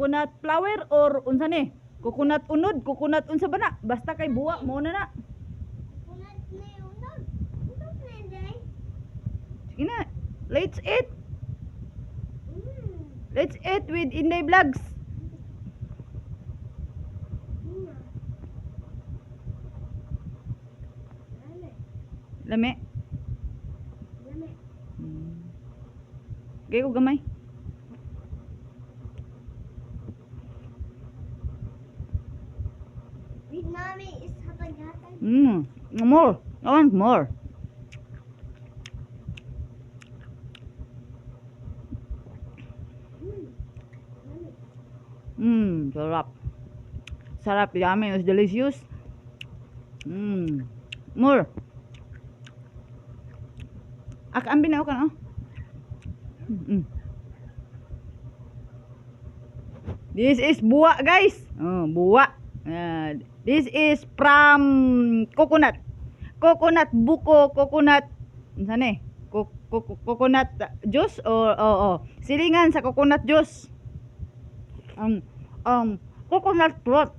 coconut flower or unsa ni? Coconut unod, coconut unsa ba na? Basta kay buwa mo na. Sige na. Let's eat. Let's eat with Inday Vlogs. Lami. Gay ko gamay. Vietnamese is hatag-hatag. More. I want more. Sarap. Sarap, yummy, it's delicious. More. Ambil na kan, oh. This is buwa, guys. Buwa. This is from coconut. Coconut buko, coconut. Ano eh? Coconut juice or silingan sa coconut juice. Coconut fruit.